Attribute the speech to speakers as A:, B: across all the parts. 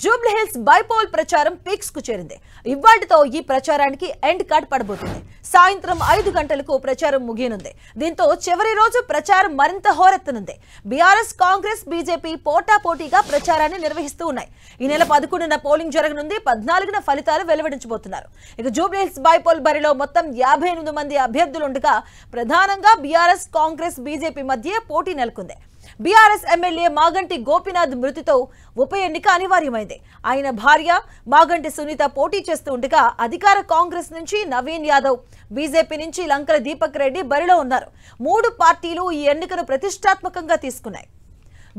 A: Jubilee hills bypoll ప్రచారం peaks కు చేరింది. ఇవాళ్టితో ఈ ప్రచారానికి ఎండ్ కార్డ్ పడబోతుంది. సాయంత్రం 5 గంటలకు ప్రచారం ముగియనుంది. దీంతో చివరి రోజు ప్రచారం మరింత హోరెత్తనుంది. బీఆర్ఎస్, కాంగ్రెస్, బీజేపీ పోటాపోటీగా ప్రచారాన్ని నిర్వహిస్తూ ఉన్నాయి. ఈ నెల 11న పోలింగ్ జరగనుంది. 14న ఫలితాలు వెలువడించబోతున్నారు. ఇక జూబ్లీ హిల్స్ బైపోల్ బరిలో మొత్తం 58 మంది అభ్యర్థులుండగా ప్రధానంగా బీఆర్ఎస్, కాంగ్రెస్, బీజేపీ మధ్య పోటీ నెలకొంది. బీఆర్ఎస్ ఎమ్మెల్యే మాగంటి గోపీనాథ్ మృతితో ఉప ఎన్నిక అనివార్యమైంది. ఆయన భార్య మాగంటి సునీత పోటీ చేస్తూ ఉండగా అధికార కాంగ్రెస్ నుంచి నవీన్ యాదవ్, బీజేపీ నుంచి లంకల దీపక్ రెడ్డి బరిలో ఉన్నారు. 3 పార్టీలు ఈ ఎన్నికను ప్రతిష్టాత్మకంగా తీసుకున్నాయి.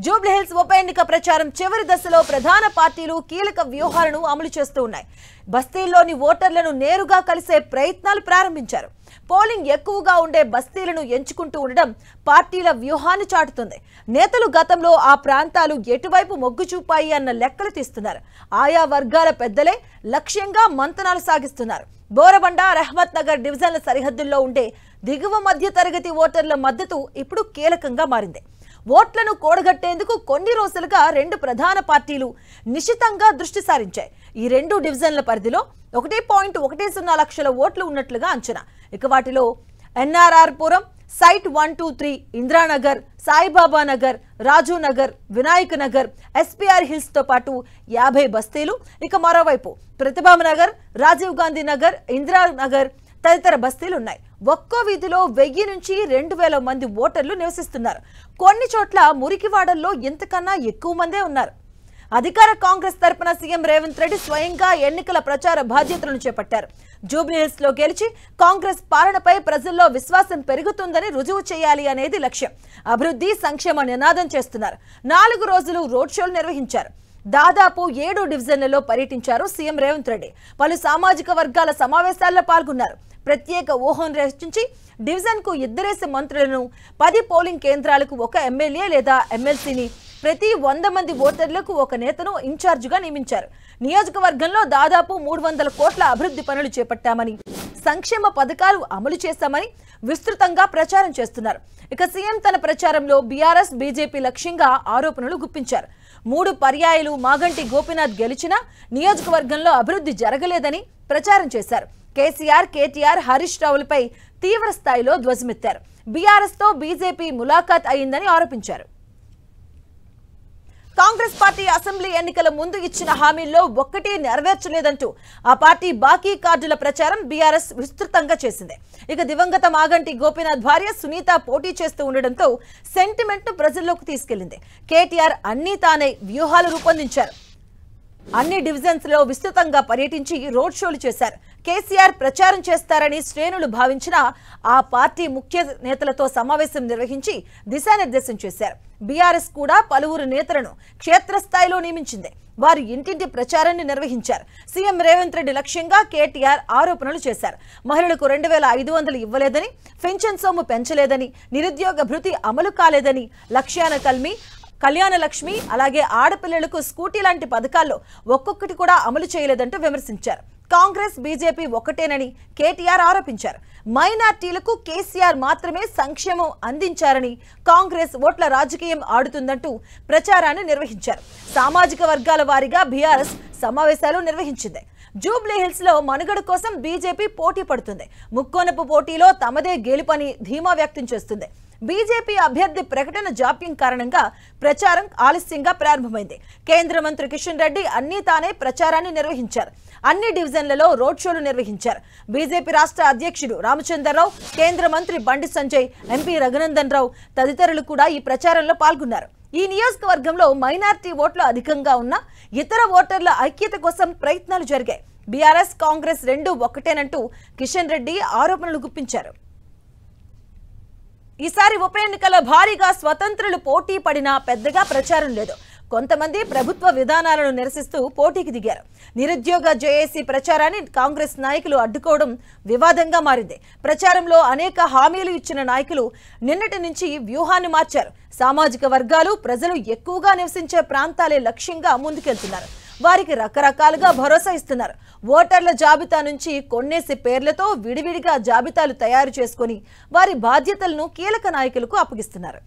A: జూబ్లీ హిల్స్ ఉప ఎన్నిక ప్రచారం చివరి దశలో ప్రధాన పార్టీలు కీలక వ్యూహాలను అమలు చేస్తూ ఉన్నాయి. బస్తీల్లోని ఓటర్లను నేరుగా కలిసే ప్రయత్నాలు ప్రారంభించారు. పోలింగ్ ఎక్కువగా ఉండే బస్తీలను ఎంచుకుంటూ ఉండడం పార్టీల వ్యూహాన్ని చాటుతుంది. నేతలు గతంలో ఆ ప్రాంతాలు ఎటువైపు మొగ్గు చూపాయి అన్న లెక్కలు తీస్తున్నారు. ఆయా వర్గాల పెద్దలే లక్ష్యంగా మంతనాలు సాగిస్తున్నారు. బోరబండ, రహమత్ నగర్ డివిజన్ల సరిహద్దుల్లో ఉండే దిగువ మధ్య తరగతి ఓటర్ల మద్దతు ఇప్పుడు కీలకంగా మారింది. ఓట్లను కూడగట్టేందుకు కొన్ని రోజులుగా 2 ప్రధాన పార్టీలు నిశితంగా దృష్టి సారించాయి. ఈ 2 డివిజన్ల పరిధిలో 1.10 లక్షల ఓట్లు ఉన్నట్లుగా అంచనా. ఇక వాటిలో ఎన్ఆర్ఆర్ పురం, సైట్ 123, ఇంద్రానగర్, సాయిబాబా నగర్, రాజు నగర్, వినాయక్ నగర్, ఎస్పీఆర్ హిల్స్ తో పాటు 50 బస్తీలు. ఇక మరోవైపు ప్రతిభా నగర్, రాజీవ్ గాంధీ నగర్, ఇందిరానగర్ తదితర బస్తీలు ఉన్నాయి. ఒక్కో వీధిలో 1000 నుంచి 2000 మంది ఓటర్లు నివసిస్తున్నారు. కొన్ని చోట్ల మురికివాడల్లో ఇంతకన్నా ఎక్కువ మందే ఉన్నారు. అధికార కాంగ్రెస్ తరపున సీఎం రేవంత్ రెడ్డి స్వయంగా ఎన్నికల ప్రచార బాధ్యతలను చేపట్టారు. జూబ్లీ హిల్స్ లో గెలిచి కాంగ్రెస్ పాలనపై ప్రజల్లో విశ్వాసం పెరుగుతుందని రుజువు చేయాలి అనేది లక్ష్యం. అభివృద్ధి, సంక్షేమ నినాదం చేస్తున్నారు. 4 రోజులు రోడ్ షోలు నిర్వహించారు. దాదాపు 7 డివిజన్లలో పర్యటించారు సీఎం రేవంత్ రెడ్డి. పలు సామాజిక వర్గాల సమావేశాల్లో పాల్గొన్నారు. ప్రత్యేక ఊహను రచించి డివిజన్ కు 2 మంత్రులను, 10 పోలింగ్ కేంద్రాలకు 1 ఎమ్మెల్యే లేదా ఎమ్మెల్సీని, ప్రతి 100 మంది ఓటర్లకు 1 నేతను ఇన్ఛార్జిగా నియమించారు. నియోజకవర్గంలో దాదాపు 300 కోట్ల అభివృద్ధి పనులు చేపట్టామని, సంక్షేమ పథకాలు అమలు చేశామని విస్తృతంగా ప్రచారం చేస్తున్నారు. ఇక సీఎం తన ప్రచారంలో బీఆర్ఎస్, బీజేపీ లక్ష్యంగా ఆరోపణలు గుప్పించారు. 3 పర్యాయాలు మాగంటి గోపీనాథ్ గెలిచినా నియోజకవర్గంలో అభివృద్ధి జరగలేదని ప్రచారం చేశారు. కేసీఆర్, కేటీఆర్, హరీష్ రావులపై తీవ్ర స్థాయిలో ధ్వజమెత్తారు. బీఆర్ఎస్ తో బీజేపీ ములాఖాత్ అయిందని ఆరోపించారు. కాంగ్రెస్ పార్టీ అసెంబ్లీ ఎన్నికల ముందు ఇచ్చిన హామీల్లో ఒక్కటి నెరవేర్చలేదంటూ ఆ పార్టీ బాకీ కార్డుల ప్రచారం బీఆర్ఎస్ విస్తృతంగా చేసింది. ఇక దివంగత మాగంటి గోపీనాథ్ భార్య సునీత పోటీ చేస్తూ ఉండడంతో సెంటిమెంట్ ను ప్రజల్లోకి తీసుకెళ్లింది. కేటీఆర్ అన్ని తానే వ్యూహాలు రూపొందించారు. అన్ని డివిజన్స్ లో విస్తృతంగా పర్యటించి రోడ్ షోలు చేశారు. కేసీఆర్ ప్రచారం చేస్తారని శ్రేణులు భావించిన ఆ పార్టీ ముఖ్య నేతలతో సమావేశం నిర్వహించి దిశానిర్దేశం చేశారు. బీఆర్ఎస్ కూడా పలువురు నేతలను క్షేత్రస్థాయిలో నియమించింది. వారు ఇంటింటి ప్రచారాన్ని నిర్వహించారు. సీఎం రేవంత్ రెడ్డి లక్ష్యంగా కేటీఆర్ ఆరోపణలు చేశారు. మహిళలకు 2500 ఇవ్వలేదని, పెన్షన్ సొమ్ము పెంచలేదని, నిరుద్యోగ భృతి అమలు కాలేదని, కళ్యాణ లక్ష్మి, అలాగే ఆడపిల్లలకు స్కూటీ లాంటి పథకాల్లో ఒక్కొక్కటి కూడా అమలు చేయలేదంటూ విమర్శించారు. కాంగ్రెస్, బీజేపీ ఒకటేనని కేటీఆర్ ఆరోపించారు. మైనార్టీలకు కేసీఆర్ మాత్రమే సంక్షేమం అందించారని, కాంగ్రెస్ ఓట్ల రాజకీయం ఆడుతుందంటూ ప్రచారాన్ని నిర్వహించారు. సామాజిక వర్గాల వారీగా బీఆర్ఎస్ సమావేశాలు నిర్వహించింది. జూబ్లీ హిల్స్ లో మనుగడ కోసం బీజేపీ పోటీ పడుతుంది. ముక్కోనపు పోటీలో తమదే గెలుపని ధీమా వ్యక్తం చేస్తుంది. బీజేపీ అభ్యర్థి ప్రకటన జాప్యం కారణంగా ప్రచారం ఆలస్యంగా ప్రారంభమైంది. కేంద్ర మంత్రి కిషన్ రెడ్డి అన్ని తానే ప్రచారాన్ని నిర్వహించారు. అన్ని డివిజన్లలో రోడ్ షోలు నిర్వహించారు. బీజేపీ రాష్ట్ర అధ్యక్షుడు రామచంద్రరావు, కేంద్ర మంత్రి బండి సంజయ్, ఎంపీ రఘునందన్ రావు తదితరులు కూడా ఈ ప్రచారంలో పాల్గొన్నారు. ఈ నియోజకవర్గంలో మైనారిటీ ఓట్లు అధికంగా ఉన్న ఇతర ఓటర్ల ఐక్యత కోసం ప్రయత్నాలు జరిగాయి. బీఆర్ఎస్, కాంగ్రెస్ 2 ఒకటేనంటూ కిషన్ రెడ్డి ఆరోపణలు గుప్పించారు. ఈసారి ఉప ఎన్నికల భారీగా స్వతంత్రులు పోటీ పడినా పెద్దగా ప్రచారం లేదు. కొంతమంది ప్రభుత్వ విధానాలను నిరసిస్తూ పోటీకి దిగారు. నిరుద్యోగ జేఏసీ ప్రచారాన్ని కాంగ్రెస్ నాయకులు అడ్డుకోవడం వివాదంగా మారింది. ప్రచారంలో అనేక హామీలు ఇచ్చిన నాయకులు నిన్నటి నుంచి వ్యూహాన్ని మార్చారు. సామాజిక వర్గాలు, ప్రజలు ఎక్కువగా నివసించే ప్రాంతాలే లక్ష్యంగా ముందుకెళ్తున్నారు. వారికి రకరకాలుగా భరోసా ఇస్తున్నారు. ఓటర్ల జాబితా నుంచి కొన్నేసి పేర్లతో విడివిడిగా జాబితాలు తయారు చేసుకొని వారి బాధ్యతలను కీలక నాయకులకు అప్పగిస్తున్నారు.